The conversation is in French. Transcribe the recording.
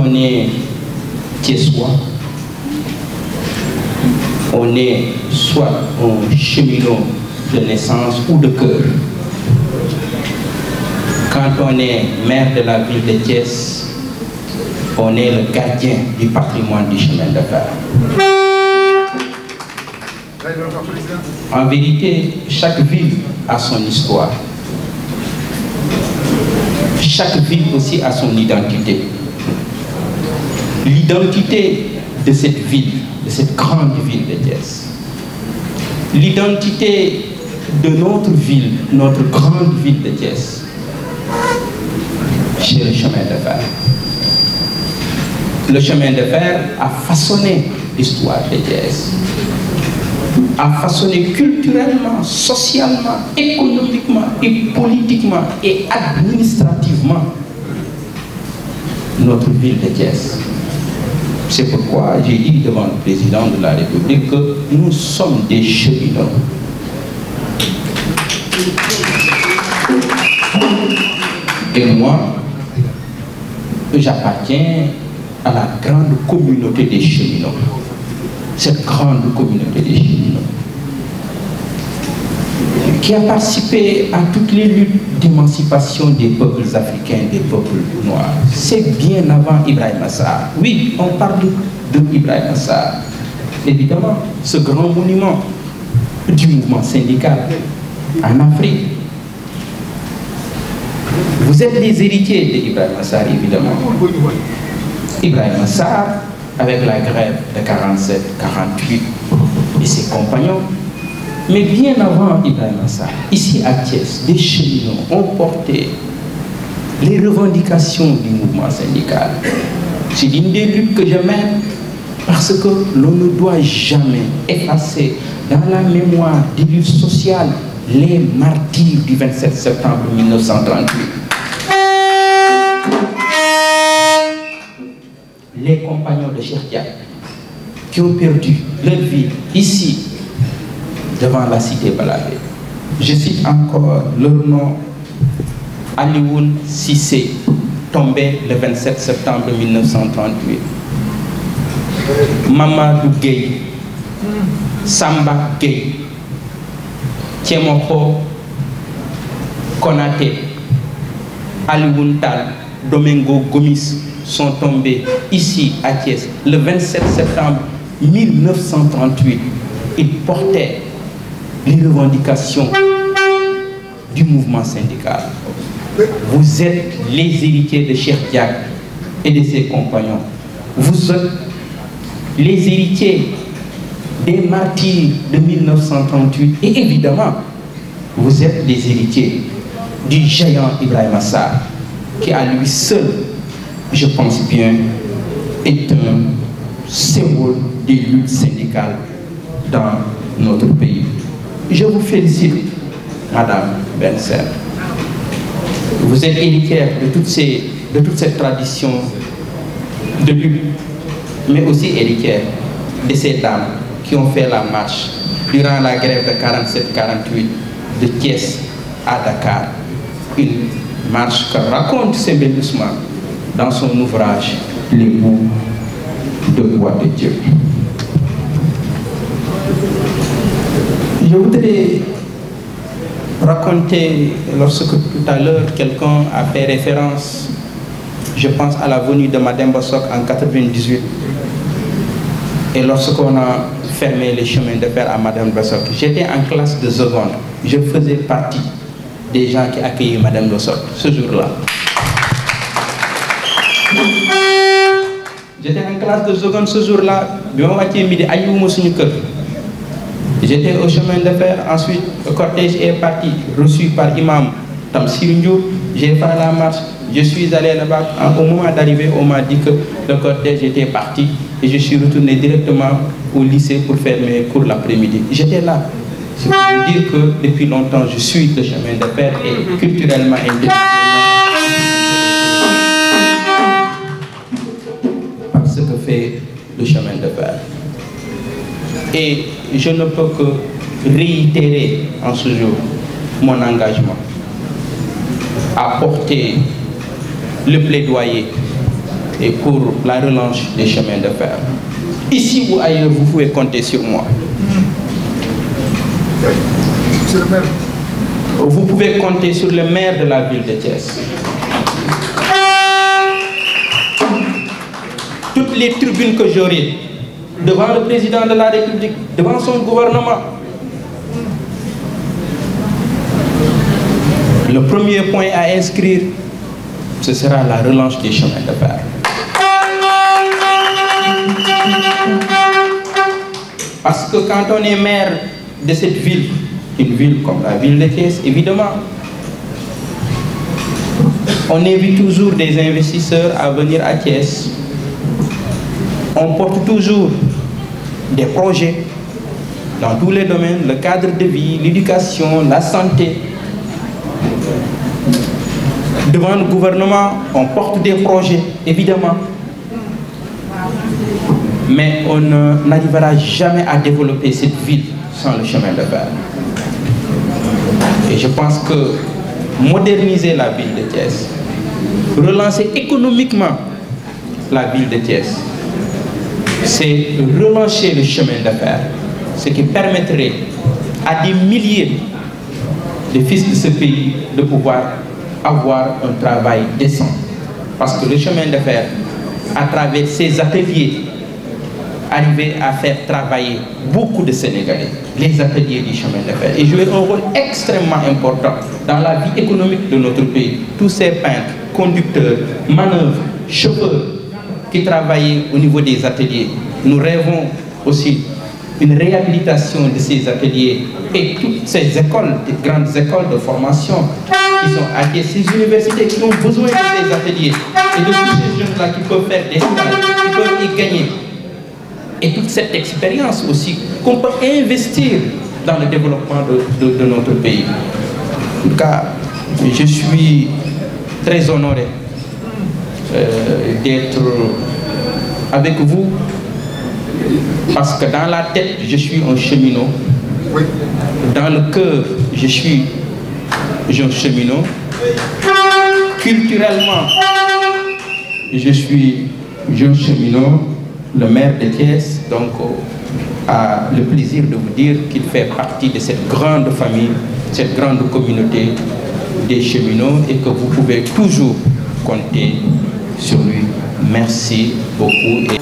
on est thiessois, on est soit un cheminot de naissance ou de cœur. Quand on est maire de la ville de Thiès, on est le gardien du patrimoine du chemin de fer. En vérité, chaque ville a son histoire. Chaque ville aussi a son identité. L'identité de cette ville, de cette grande ville de Thiès. L'identité de notre ville, notre grande ville de Thiès. C'est le chemin de fer. Le chemin de fer a façonné l'histoire de Thiès, a façonné culturellement, socialement, économiquement et politiquement et administrativement notre ville de Thiès. C'est pourquoi j'ai dit devant le président de la République que nous sommes des cheminots. Et moi, j'appartiens à la grande communauté des cheminots. Cette grande communauté des cheminots qui a participé à toutes les luttes d'émancipation des peuples africains, des peuples noirs. C'est bien avant Ibrahima Sarr. Oui, on parle de Ibrahima Sarr. Évidemment, ce grand monument du mouvement syndical en Afrique. Vous êtes les héritiers d'Ibrahima Sarr, évidemment. Ibrahima Sarr, avec la grève de 47-48 et ses compagnons, mais bien avant Ibrahima Sarr, ici à Thiès, des cheminots ont porté les revendications du mouvement syndical. C'est l'une des luttes que je mène parce que l'on ne doit jamais effacer dans la mémoire des luttes sociales les martyrs du 27 septembre 1938. Les compagnons de Cheikh Diack qui ont perdu leur vie ici devant la cité Balabé. Je cite encore leur nom: Alioune Cissé, tombé le 27 septembre 1938. Mamadou Gueye, Samba Gueye, Thiemoko Konaté, Alioune Tal, Domingo Gomis sont tombés ici à Thiès le 27 septembre 1938. Ils portaient les revendications du mouvement syndical. Vous êtes les héritiers de Cheikh Diack et de ses compagnons. Vous êtes les héritiers des martyrs de 1938 et évidemment, vous êtes les héritiers du géant Ibrahima Sarr qui à lui seul, je pense bien, est un symbole des luttes syndicales dans notre pays. Je vous félicite, Madame Benser. Vous êtes héritière de toute cette tradition de lutte, mais aussi héritière de ces dames qui ont fait la marche durant la grève de 47-48 de Thiès à Dakar. Une marche que raconte Sembène Ousmane dans son ouvrage Les bouts de bois de Dieu. Je voudrais raconter, lorsque tout à l'heure quelqu'un a fait référence, je pense à la venue de Madame Bossok en 98, et lorsqu'on a fermé les chemins de fer à Madame Bossok, j'étais en classe de seconde, je faisais partie des gens qui accueillaient Madame Bossok ce jour-là. J'étais en classe de seconde ce jour-là, j'étais au chemin de fer, ensuite le cortège est parti, reçu par Imam Tamsir Ndiour, j'ai fait la marche, je suis allé là-bas, au moment d'arriver, on m'a dit que le cortège était parti et je suis retourné directement au lycée pour faire mes cours l'après-midi. J'étais là. C'est pour vous dire que depuis longtemps, je suis le chemin de fer et culturellement par ce que fait le chemin de fer. Et je ne peux que réitérer en ce jour mon engagement à porter le plaidoyer et pour la relance des chemins de fer. Ici ou ailleurs, vous pouvez compter sur moi. Vous pouvez compter sur le maire de la ville de Thiès. Toutes les tribunes que j'aurai devant le président de la République, devant son gouvernement, le premier point à inscrire, ce sera la relance des chemins de fer. Parce que quand on est maire de cette ville, une ville comme la ville de Thiès, évidemment, on invite toujours des investisseurs à venir à Thiès. On porte toujours des projets dans tous les domaines, le cadre de vie, l'éducation, la santé. Devant le gouvernement, on porte des projets, évidemment. Mais on n'arrivera jamais à développer cette ville sans le chemin de fer. Et je pense que moderniser la ville de Thiès, relancer économiquement la ville de Thiès, c'est relancer le chemin de fer, ce qui permettrait à des milliers de fils de ce pays de pouvoir avoir un travail décent. Parce que le chemin de fer, à travers ses ateliers, arriver à faire travailler beaucoup de Sénégalais, les ateliers du chemin de fer, et jouer un rôle extrêmement important dans la vie économique de notre pays. Tous ces peintres, conducteurs, manœuvres, chauffeurs qui travaillaient au niveau des ateliers. Nous rêvons aussi une réhabilitation de ces ateliers et toutes ces écoles, des grandes écoles de formation qui sont à ces universités qui ont besoin de ces ateliers et de tous ces jeunes-là qui peuvent faire des stages, qui peuvent y gagner. Et toute cette expérience aussi qu'on peut investir dans le développement de notre pays. En tout cas, je suis très honoré d'être avec vous parce que dans la tête, je suis un cheminot. Dans le cœur, je suis un cheminot. Culturellement, je suis un cheminot. Le maire de Thiès, donc, a le plaisir de vous dire qu'il fait partie de cette grande famille, cette grande communauté des cheminots et que vous pouvez toujours compter sur lui. Merci beaucoup.